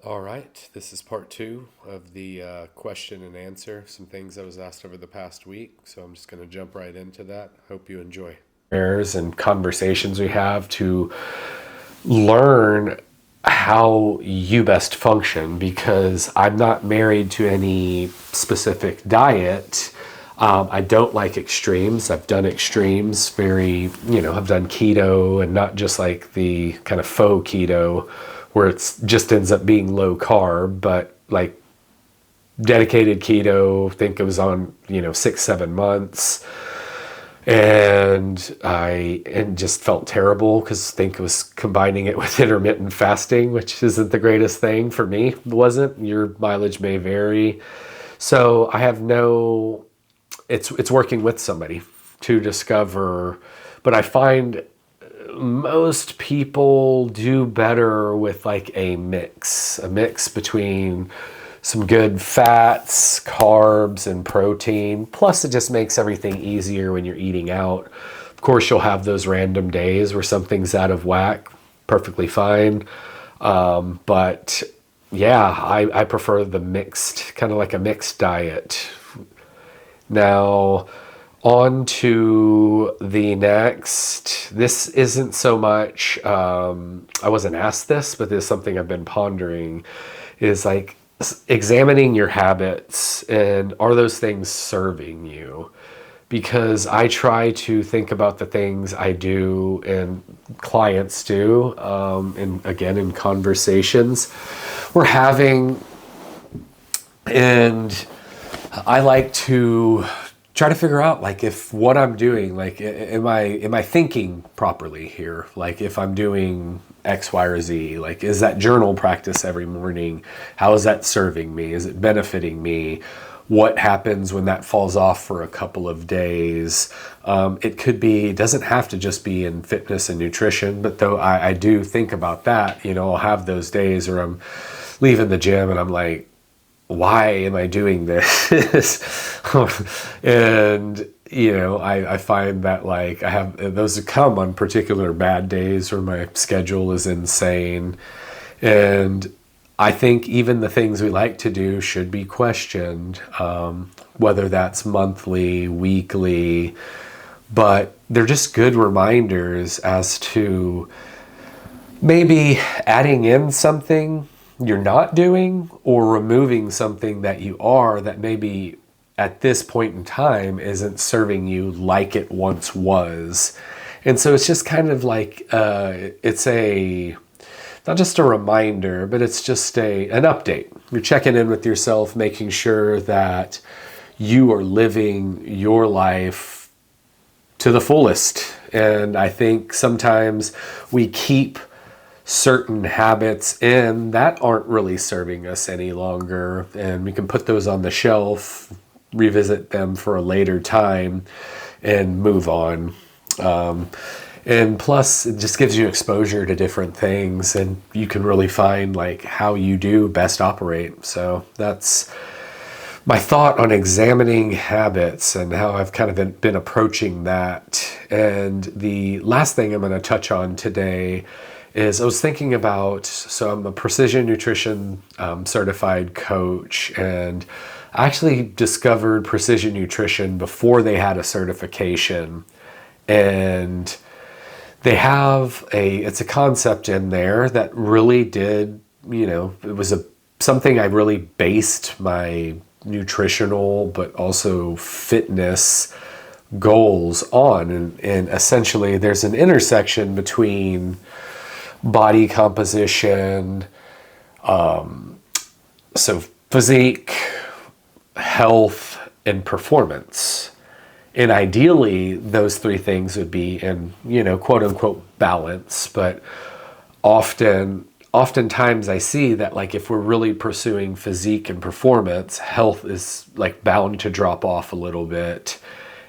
All right, this is part two of the question and answer. Some things I was asked over the past week, so I'm just going to jump right into that. Hope you enjoy. Errors and conversations we have to learn how you best function because I'm not married to any specific diet. I don't like extremes. I've done extremes I've done keto and not just like the kind of faux keto where it's just ends up being low carb, but like dedicated keto. I think it was on, 6, 7 months. And just felt terrible because I think it was combining it with intermittent fasting, which isn't the greatest thing for me. It wasn't. Your mileage may vary. So I have no, it's working with somebody to discover, but I find most people do better with like a mix between some good fats, carbs, and protein. Plus, it just makes everything easier when you're eating out. Of course, you'll have those random days where something's out of whack, perfectly fine. But yeah, I prefer the mixed, kind of like a mixed diet. Now, on to the next. This isn't so much, I wasn't asked this, but this is something I've been pondering, is like examining your habits and are those things serving you? Because I try to think about the things I do and clients do, and again, in conversations we're having, and I like to try to figure out like if what I'm doing, like am I thinking properly here? Like if I'm doing X, Y, or Z, like is that journal practice every morning? How is that serving me? Is it benefiting me? What happens when that falls off for a couple of days? It could be, doesn't have to just be in fitness and nutrition, but though I do think about that, I'll have those days where I'm leaving the gym and I'm like, why am I doing this? And, I find that like I have those that come on particular bad days where my schedule is insane. And I think even the things we like to do should be questioned, whether that's monthly, weekly, but they're just good reminders as to maybe adding in something you're not doing or removing something that you are that maybe at this point in time isn't serving you like it once was. And so it's just kind of like it's a not just a reminder, but it's just an update. You're checking in with yourself, making sure that you are living your life to the fullest. And I think sometimes we keep certain habits in that aren't really serving us any longer, and we can put those on the shelf, revisit them for a later time, and move on. And plus, it just gives you exposure to different things, and you can really find like how you do best operate. So that's my thought on examining habits and how I've kind of been approaching that. And the last thing I'm going to touch on today is I was thinking about, so I'm a precision nutrition certified coach, and I actually discovered precision nutrition before they had a certification. And they have it's a concept in there that really did, it was something I really based my nutritional but also fitness goals on. And essentially there's an intersection between body composition, so physique, health, and performance. And ideally, those three things would be in, quote unquote balance. But oftentimes I see that like if we're really pursuing physique and performance, health is like bound to drop off a little bit.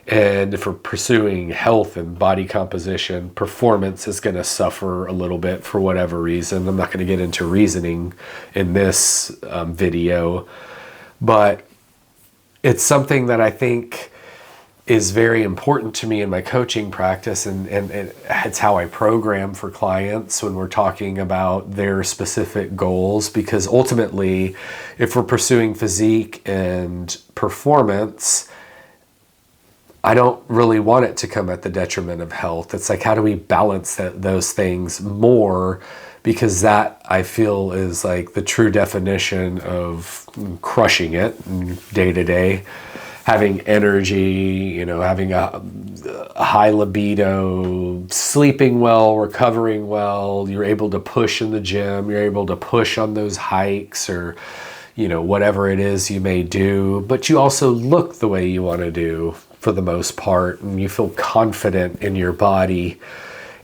And if we're pursuing health and body composition, performance is going to suffer a little bit for whatever reason. I'm not going to get into reasoning in this video, but it's something that I think is very important to me in my coaching practice, and it's how I program for clients when we're talking about their specific goals, because ultimately if we're pursuing physique and performance, I don't really want it to come at the detriment of health. It's like, how do we balance those things more? Because that, I feel, is like the true definition of crushing it day to day. Having energy, having a high libido, sleeping well, recovering well, you're able to push in the gym, you're able to push on those hikes or, whatever it is you may do, but you also look the way you want to do for the most part, and you feel confident in your body.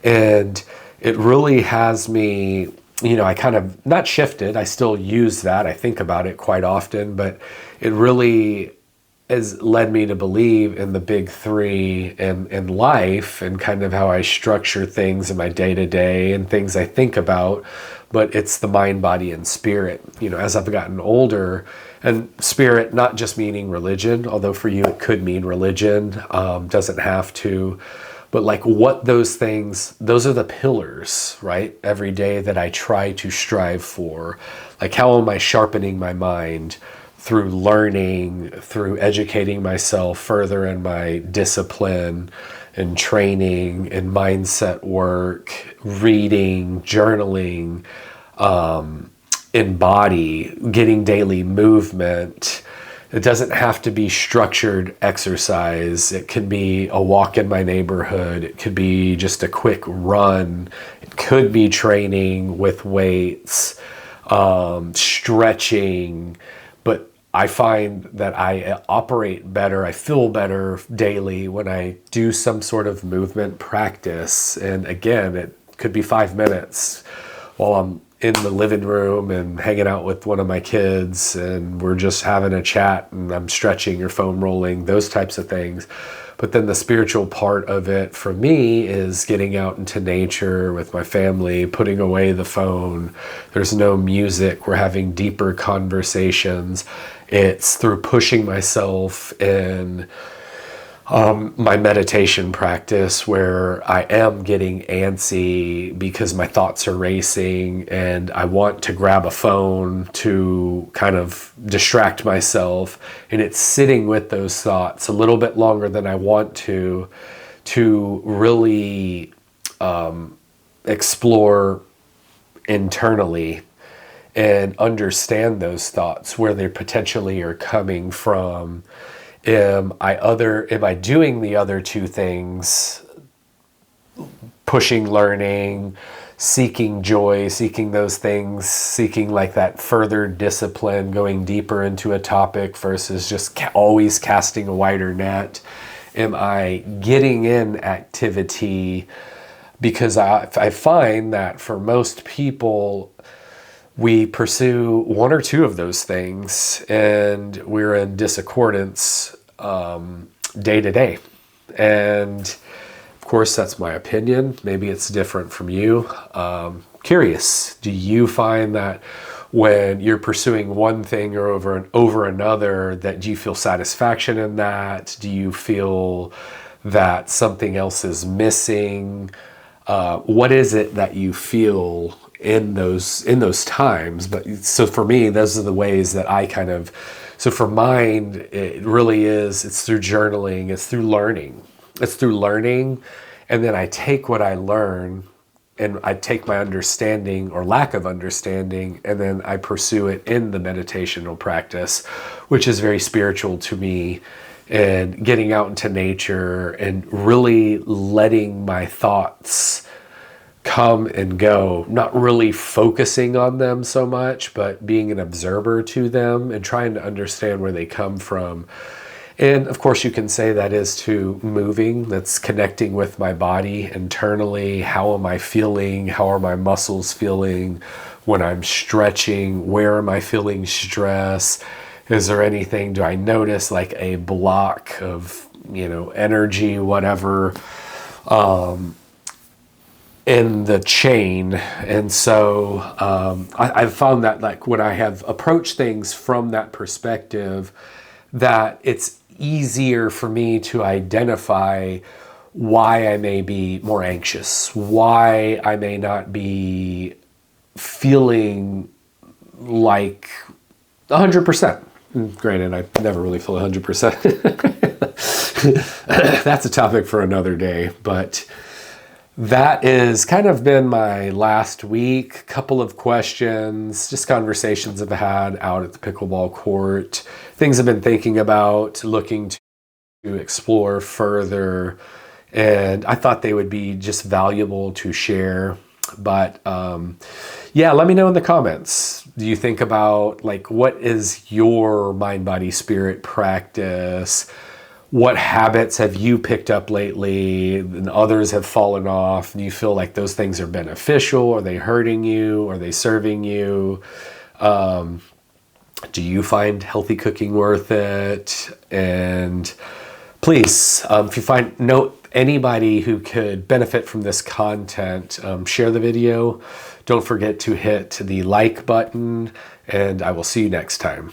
And it really has me, I kind of not shifted, I still use that, I think about it quite often, but it really has led me to believe in the big three in life, and kind of how I structure things in my day-to-day and things I think about. But it's the mind, body, and spirit. As I've gotten older, and spirit not just meaning religion, although for you it could mean religion, doesn't have to. But like what those things, those are the pillars, right? Every day that I try to strive for. Like, how am I sharpening my mind? Through learning, through educating myself further in my discipline and training and mindset work, reading, journaling, in body, getting daily movement. It doesn't have to be structured exercise. It could be a walk in my neighborhood. It could be just a quick run. It could be training with weights, stretching. But I find that I operate better, I feel better daily when I do some sort of movement practice. And again, it could be 5 minutes while I'm in the living room and hanging out with one of my kids and we're just having a chat and I'm stretching or foam rolling, those types of things. But then the spiritual part of it for me is getting out into nature with my family, putting away the phone. There's no music. We're having deeper conversations. It's through pushing myself in my meditation practice, where I am getting antsy because my thoughts are racing and I want to grab a phone to kind of distract myself, and it's sitting with those thoughts a little bit longer than I want to really explore internally and understand those thoughts, where they potentially are coming from. Am I doing the other two things, pushing learning, seeking joy, seeking those things, seeking like that further discipline, going deeper into a topic versus just always casting a wider net? Am I getting in activity? Because I find that for most people, we pursue one or two of those things and we're in discordance day to day. And of course, that's my opinion. Maybe it's different from you. Curious, do you find that when you're pursuing one thing or over another, that do you feel satisfaction in that? Do you feel that something else is missing? What is it that you feel in those times? But so for me, those are the ways that I kind of, so for mine, it really is, it's through journaling, it's through learning. And then I take what I learn and I take my understanding or lack of understanding, and then I pursue it in the meditational practice, which is very spiritual to me, and getting out into nature and really letting my thoughts come and go, not really focusing on them so much, but being an observer to them and trying to understand where they come from. And of course, you can say that is to moving, that's connecting with my body internally. How am I feeling? How are my muscles feeling when I'm stretching? Where am I feeling stress? Is there anything, do I notice like a block of, energy, whatever, in the chain? And so I've found that like when I have approached things from that perspective, that it's easier for me to identify why I may be more anxious, why I may not be feeling like 100%. Granted, I never really feel 100%. That's a topic for another day, but that is kind of been my last week. Couple of questions, just conversations I've had out at the pickleball court, things I've been thinking about, looking to explore further, and I thought they would be just valuable to share. But yeah, let me know in the comments. Do you think about like what is your mind, body, spirit practice? What habits have you picked up lately and others have fallen off, and you feel like those things are beneficial? Are they hurting you? Are they serving you? Do you find healthy cooking worth it? And please, if you know anybody who could benefit from this content, share the video. Don't forget to hit the like button, and I will see you next time.